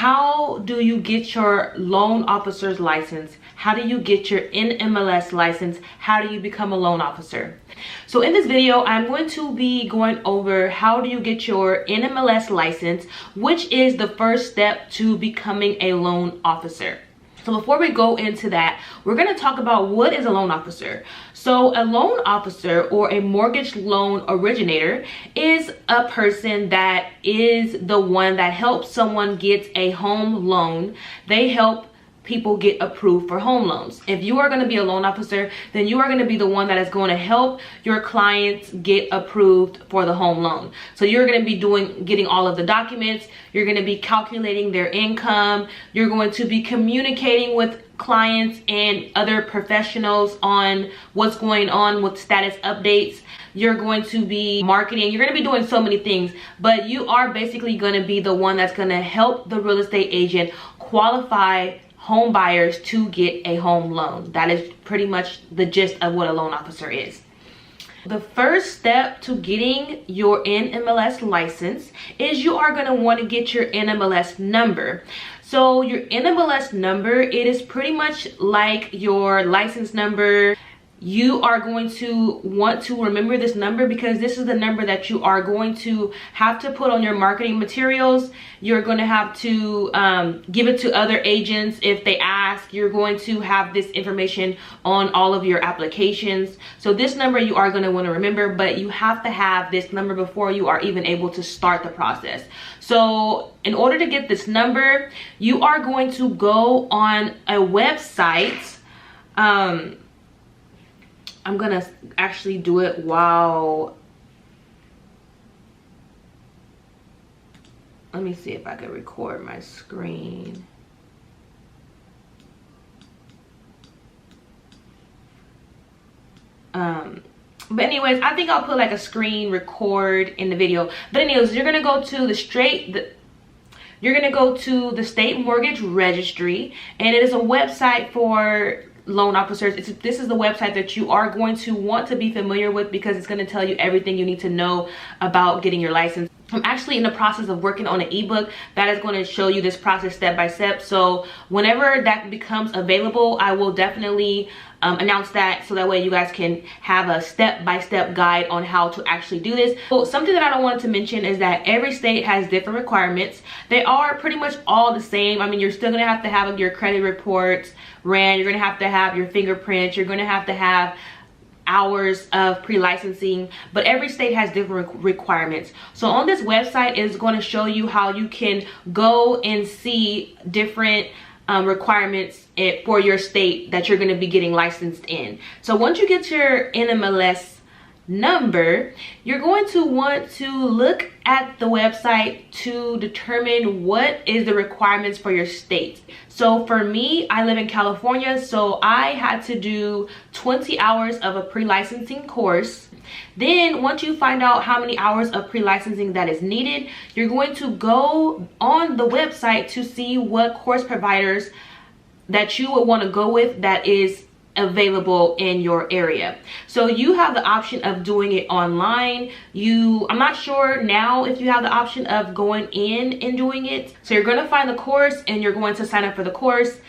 how do you get your loan officer's license? How do you get your NMLS license? How do you become a loan officer? So in this video, I'm going to be going over how do you get your NMLS license, which is the first step to becoming a loan officer. So before we go into that, we're going to talk about what is a loan officer. So a loan officer or a mortgage loan originator is a person that is the one that helps someone get a home loan. They help people get approved for home loans. If you are going to be a loan officer, then you are going to be the one that is going to help your clients get approved for the home loan. So you're going to be getting all of the documents. You're going to be calculating their income. You're going to be communicating with clients and other professionals on what's going on with status updates. You're going to be marketing. You're going to be doing so many things, but you are basically going to be the one that's going to help the real estate agent qualify home buyers to get a home loan. That is pretty much the gist of what a loan officer is. The first step to getting your NMLS license is you are going to want to get your NMLS number. So your NMLS number, it is pretty much like your license number. You are going to want to remember this number because this is the number that you are going to have to put on your marketing materials. You're going to have to give it to other agents if they ask. You're going to have this information on all of your applications. So this number you are going to want to remember, but you have to have this number before you are even able to start the process. So in order to get this number, you are going to go on a website. I'm gonna actually do it while, let me see if I can record my screen. But anyways, I think I'll put like a screen record in the video. But anyways, you're gonna go to the state mortgage registry, and it is a website for loan officers. This is the website that you are going to want to be familiar with because it's going to tell you everything you need to know about getting your license. I'm actually in the process of working on an ebook that is going to show you this process step by step. So whenever that becomes available, I will definitely announce that, so that way you guys can have a step-by-step guide on how to actually do this. So something that I don't want to mention is that every state has different requirements. They are pretty much all the same. I mean, you're still going to have your credit reports ran. You're going to have your fingerprints. You're going to have hours of pre-licensing, but every state has different requirements. So on this website is going to show you how you can go and see different requirements for your state that you're going to be getting licensed in. So once you get your NMLS number, you're going to want to look at the website to determine what is the requirements for your state. So for me, I live in California, so I had to do 20 hours of a pre-licensing course. Then once you find out how many hours of pre-licensing that is needed, you're going to go on the website to see what course providers that you would want to go with that is available in your area. So you have the option of doing it online. I'm not sure now if you have the option of going in and doing it. So you're going to find the course and you're going to sign up for the course.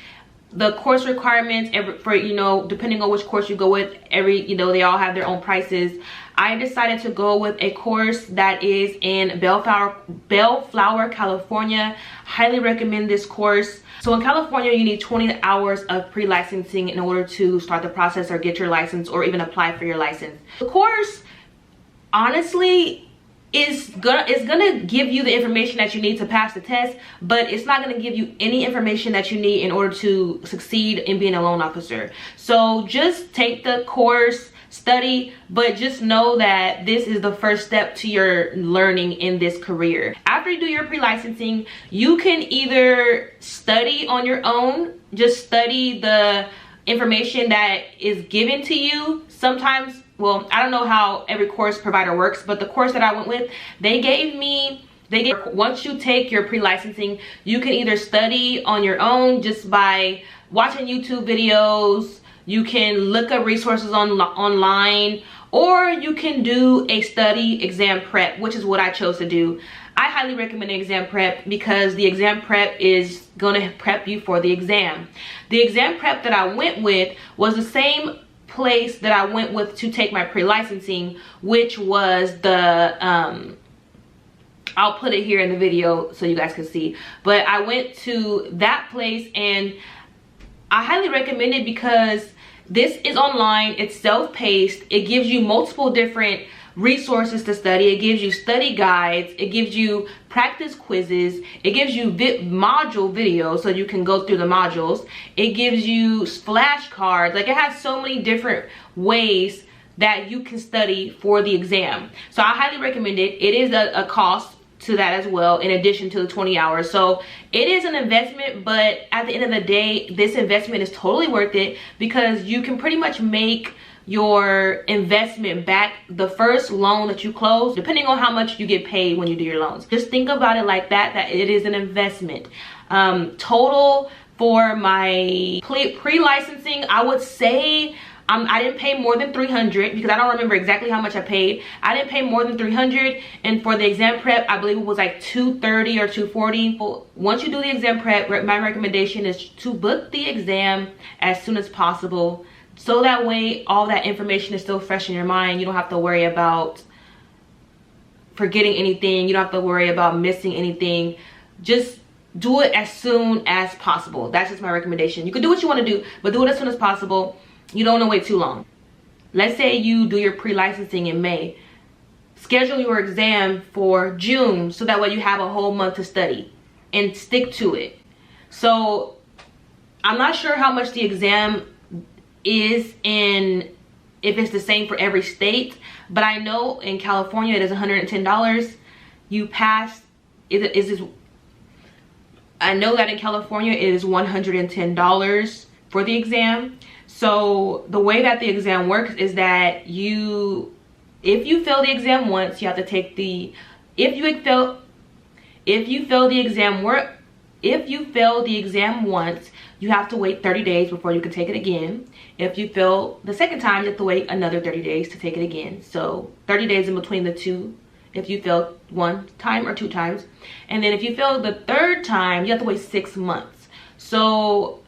The course requirements depending on which course you go with, they all have their own prices. I decided to go with a course that is in Bellflower, California. Highly recommend this course. So in California, you need 20 hours of pre-licensing in order to start the process or get your license or even apply for your license. The course, honestly, is gonna give you the information that you need to pass the test, but it's not gonna give you any information that you need in order to succeed in being a loan officer. So just take the course, study, but just know that this is the first step to your learning in this career. After you do your pre-licensing, you can either study on your own, just study the information that is given to you. Sometimes, well, I don't know how every course provider works, but the course that I went with, once you take your pre-licensing, you can either study on your own just by watching YouTube videos. You can look up resources online, or you can do a study exam prep, which is what I chose to do. I highly recommend exam prep because the exam prep is going to prep you for the exam. The exam prep that I went with was the same place that I went with to take my pre-licensing, which was the I'll put it here in the video so you guys can see, but I went to that place and I highly recommend it because this is online, it's self-paced, it gives you multiple different resources to study, it gives you study guides, it gives you practice quizzes, it gives you module videos so you can go through the modules, it gives you flashcards. Like, it has so many different ways that you can study for the exam. So I highly recommend it. It is a cost to that as well, in addition to the 20 hours. So it is an investment, but at the end of the day, this investment is totally worth it because you can pretty much make your investment back the first loan that you close, depending on how much you get paid when you do your loans. Just think about it like that, that it is an investment. Total for my pre-licensing, I would say I didn't pay more than $300 because I don't remember exactly how much I paid. I didn't pay more than $300, and for the exam prep, I believe it was like $230 or $240. Once you do the exam prep, my recommendation is to book the exam as soon as possible, so that way all that information is still fresh in your mind. You don't have to worry about forgetting anything. You don't have to worry about missing anything. Just do it as soon as possible. That's just my recommendation. You can do what you want to do, but do it as soon as possible. You don't want to wait too long. Let's say you do your pre-licensing in May. Schedule your exam for June so that way you have a whole month to study and stick to it. So I'm not sure how much the exam is if it's the same for every state, but I know in California it is $110. You pass, I know that in California it is $110 for the exam. So the way that the exam works is that if you fail the exam once, you have to take if you fail the exam once, you have to wait 30 days before you can take it again. If you fail the second time, you have to wait another 30 days to take it again. So 30 days in between the two, if you fail one time or two times. And then if you fail the third time, you have to wait 6 months. So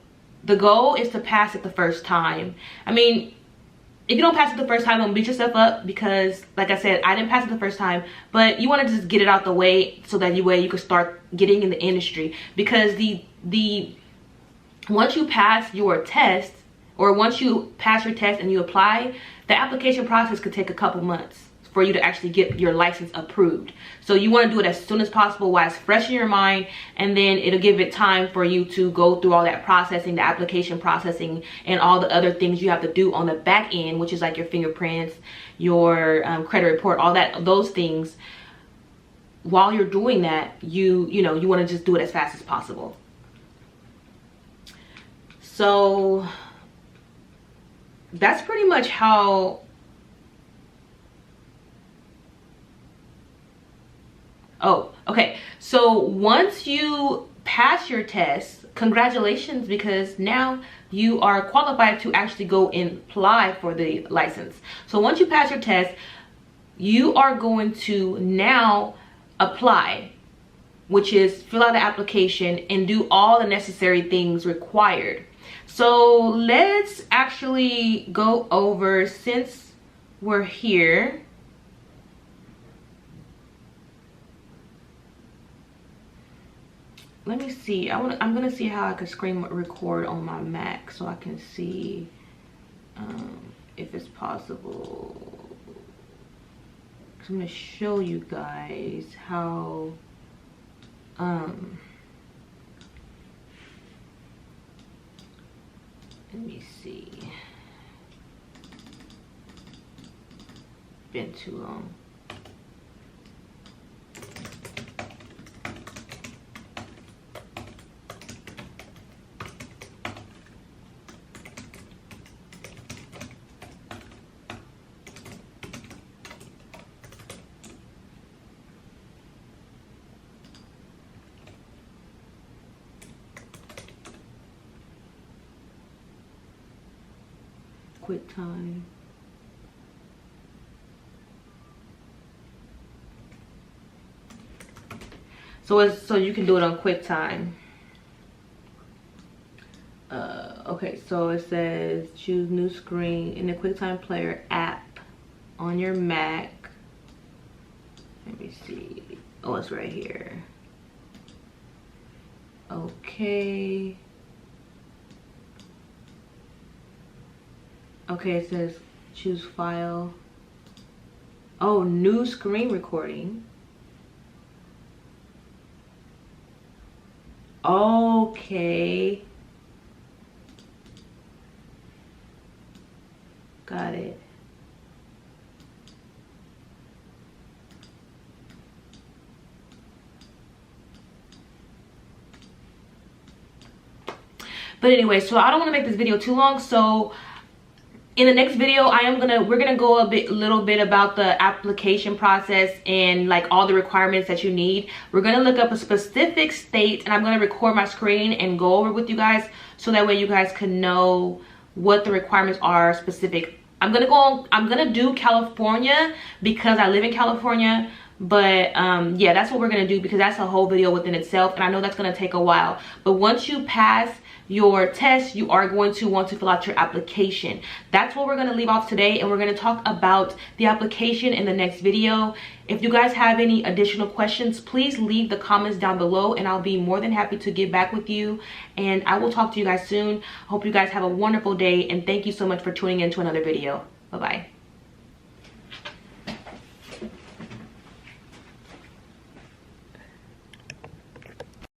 the goal is to pass it the first time. I mean, if you don't pass it the first time, don't beat yourself up because, like I said, I didn't pass it the first time. But you want to just get it out the way so that you can start getting in the industry. Because once you pass your test, or once you pass your test and you apply, the application process could take a couple months for you to actually get your license approved. So you want to do it as soon as possible while it's fresh in your mind, and then it'll give it time for you to go through all that processing, the application processing, and all the other things you have to do on the back end, which is like your fingerprints, your credit report, all those things. While you're doing that, you want to just do it as fast as possible. So that's pretty much how okay, so once you pass your test, congratulations, because now you are qualified to actually go and apply for the license. So once you pass your test, you are going to now apply, which is fill out the application and do all the necessary things required. So let's actually go over, since we're here, let me see. I'm gonna see how I can screen record on my Mac so I can see if it's possible. I'm gonna show you guys how let me see. Been too long. Quit time. So you can do it on QuickTime. Okay, so it says choose new screen in the QuickTime Player app on your Mac. Let me see. Oh, it's right here. Okay. Okay, it says choose file. Oh, new screen recording. Okay. Got it. But anyway, so I don't want to make this video too long, so in the next video we're gonna go a little bit about the application process and like all the requirements that you need. We're gonna look up a specific state, and I'm gonna record my screen and go over with you guys, so that way you guys can know what the requirements are specific. I'm gonna do California because I live in California, but yeah, that's what we're gonna do, because that's a whole video within itself, and I know that's gonna take a while. But once you pass your test, you are going to want to fill out your application. That's what we're going to leave off today, and we're going to talk about the application in the next video. If you guys have any additional questions, please leave the comments down below, and I'll be more than happy to get back with you, and I will talk to you guys soon. Hope you guys have a wonderful day, and thank you so much for tuning in to another video. Bye bye.